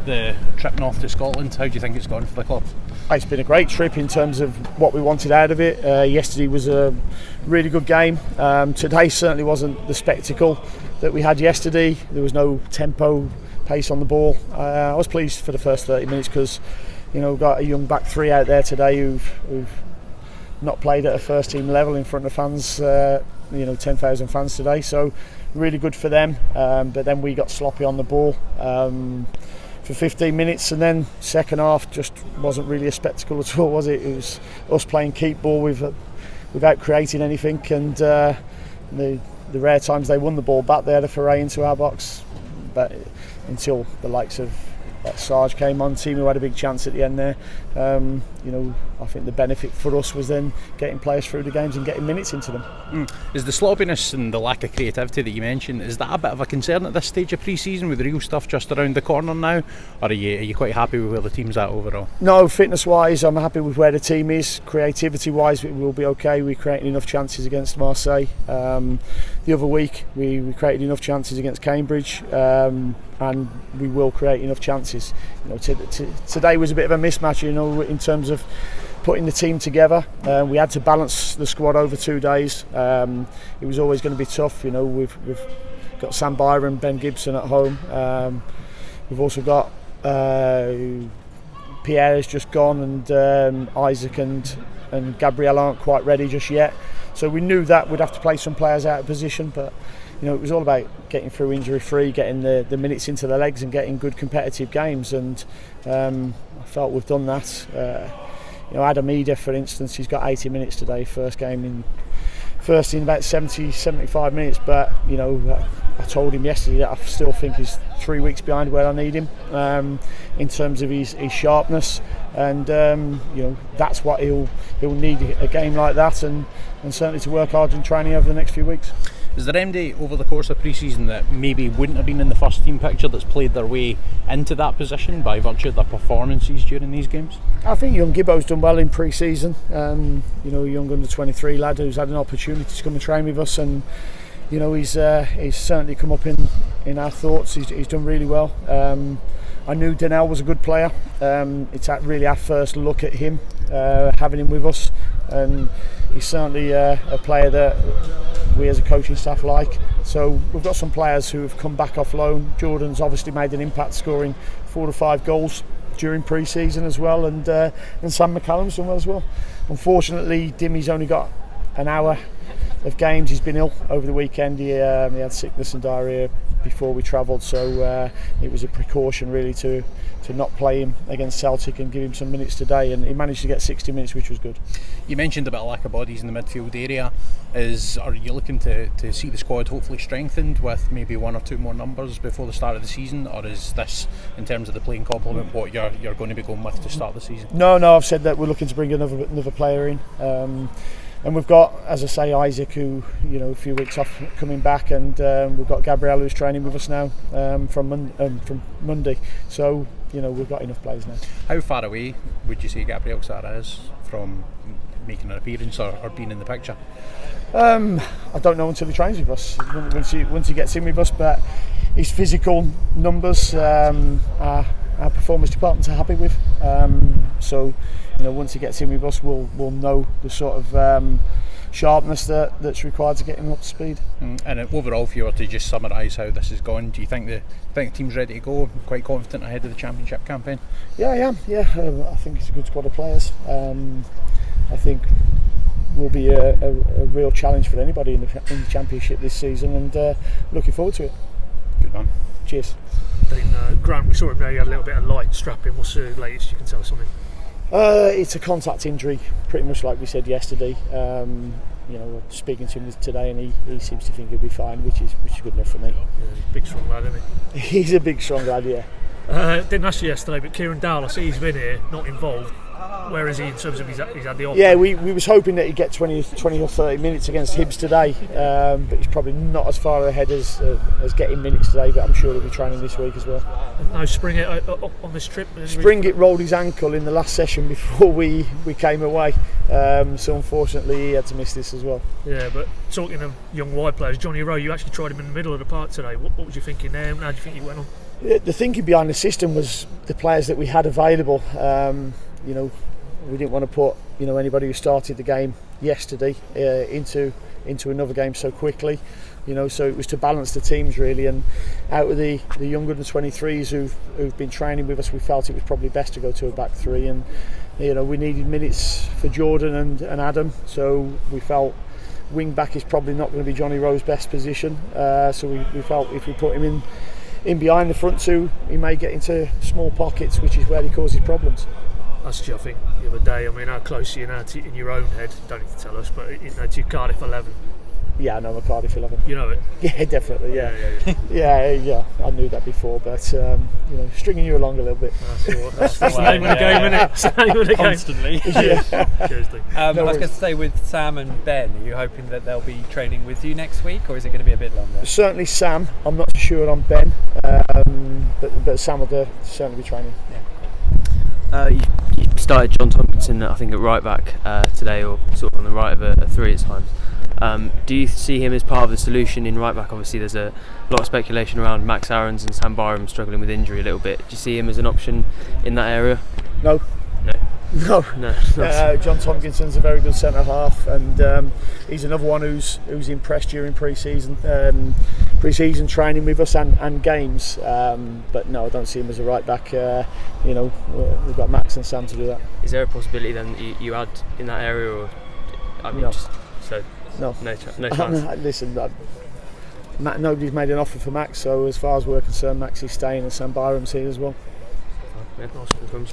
the trip north to Scotland? How do you think it's gone for the club? It's been a great trip in terms of what we wanted out of it. Yesterday was a really good game. Today certainly wasn't the spectacle that we had yesterday. There was no tempo, pace on the ball. I was pleased for the first 30 minutes because, we've got a young back three out there today who've not played at a first team level in front of fans, 10,000 fans today. So really good for them. But then we got sloppy on the ball for 15 minutes, and then second half just wasn't really a spectacle at all, was it? It was us playing keep ball without creating anything, and the rare times they won the ball back, they had a foray into our box, but until the likes of Sarge came on, team who had a big chance at the end there. I think the benefit for us was then getting players through the games and getting minutes into them. Is the sloppiness and the lack of creativity that you mentioned, is that a bit of a concern at this stage of pre-season with the real stuff just around the corner now, or are you quite happy with where the team's at overall? No, fitness wise I'm happy with where the team is. Creativity wise it will be okay. We're creating enough chances against Marseille. The other week we created enough chances against Cambridge, and we will create enough chances. Today was a bit of a mismatch in terms of putting the team together. We had to balance the squad over 2 days. It was always going to be tough. We've got Sam Byron, Ben Gibson at home. We've also got Pierre has just gone, and Isaac and Gabriel aren't quite ready just yet. So we knew that we'd have to play some players out of position, but it was all about getting through injury free, getting the minutes into the legs and getting good competitive games, and I felt we've done that. Adam Eder, for instance, he's got 80 minutes today, first in about 75 minutes, but I told him yesterday that I still think he's 3 weeks behind where I need him in terms of his sharpness, and that's what he'll need a game like that, and certainly to work hard in training over the next few weeks. Is there anybody over the course of pre-season that maybe wouldn't have been in the first team picture that's played their way into that position by virtue of their performances during these games? I think young Gibbo's done well in pre-season. A young under-23 lad who's had an opportunity to come and train with us, and he's certainly come up in our thoughts. He's done really well. I knew Donnell was a good player. It's really our first look at him, having him with us, and he's certainly a player that we as a coaching staff like. So we've got some players who have come back off loan. Jordan's obviously made an impact, scoring 4 to 5 goals during pre-season as well, and Sam McCallum's done well as well. Unfortunately, Dimmy's only got an hour of games. He's been ill over the weekend. He had sickness and diarrhoea before we travelled, so it was a precaution really to not play him against Celtic and give him some minutes today, and he managed to get 60 minutes, which was good. You mentioned about a lack of bodies in the midfield area. Are you looking to see the squad hopefully strengthened with maybe 1 or 2 more numbers before the start of the season, or is this, in terms of the playing complement, what you're going to be going with to start the season? No, I've said that we're looking to bring another player in. And we've got, as I say, Isaac, who a few weeks off coming back, and we've got Gabriel who's training with us now from Monday. So we've got enough players now. How far away would you say Gabriel Sara is from making an appearance or being in the picture? I don't know until he trains with us. Once he gets in with us, but his physical numbers, our performance department are happy with. So once he gets in with us, we'll know the sort of sharpness that's required to get him up to speed. And overall, if you were to just summarise how this has gone, do you think the team's ready to go? Quite confident ahead of the championship campaign? Yeah, I am. Yeah, I think it's a good squad of players. I think will be a real challenge for anybody in the championship this season, and looking forward to it. Good man. Cheers. Grant, we saw him there. He had a little bit of light strapping. What's the latest you can tell us on him? It's a contact injury, pretty much like we said yesterday. Speaking to him today, and he seems to think he'll be fine, which is good enough for me. Yeah, big strong lad, isn't he? He's a big strong lad, yeah. Didn't ask you yesterday, but Kieran Dowell, I see he's been here, not involved. Where is he in terms of he's had the offer? Yeah, we was hoping that he'd get 20 or 30 minutes against Hibs today, but he's probably not as far ahead as getting minutes today, but I'm sure he'll be training this week as well. No Springett on this trip? Springett rolled his ankle in the last session before we came away, so unfortunately he had to miss this as well. Yeah, but talking of young wide players, Johnny Rowe, you actually tried him in the middle of the park today. What was you thinking there? How do you think he went on? The thinking behind the system was the players that we had available. We didn't want to put anybody who started the game yesterday into another game so quickly. So it was to balance the teams really, and out of the younger than 23s who've been training with us, we felt it was probably best to go to a back three, and we needed minutes for Jordan and Adam, so we felt wing back is probably not going to be Johnny Rowe's best position, so we felt if we put him in behind the front two, he may get into small pockets, which is where he causes problems. Asked you, I think, the other day, how close are you now in your own head, don't need to tell us, but to your Cardiff 11? Yeah, I know my Cardiff 11. You know it? Yeah, definitely, yeah. Yeah. I knew that before, but, stringing you along a little bit. That's the name of the game, isn't it? That's the name of the game. Constantly. Seriously. I was going to say, with Sam and Ben, are you hoping that they'll be training with you next week, or is it going to be a bit longer? Certainly Sam. I'm not sure on Ben, but Sam will certainly be training. You started John Tompkinson, I think, at right back today, or sort of on the right of a three at times. Do you see him as part of the solution in right back? Obviously there's a lot of speculation around Max Aarons and Sam Byram struggling with injury a little bit. Do you see him as an option in that area? No. John Tompkinson's a very good centre half, and he's another one who's impressed during pre-season training with us and games, but no, I don't see him as a right back. We've got Max and Sam to do that. Is there a possibility then that you add in that area, or no. No chance? Listen, nobody's made an offer for Max, so as far as we're concerned, Max is staying and Sam Byram's here as well. Yeah, awesome.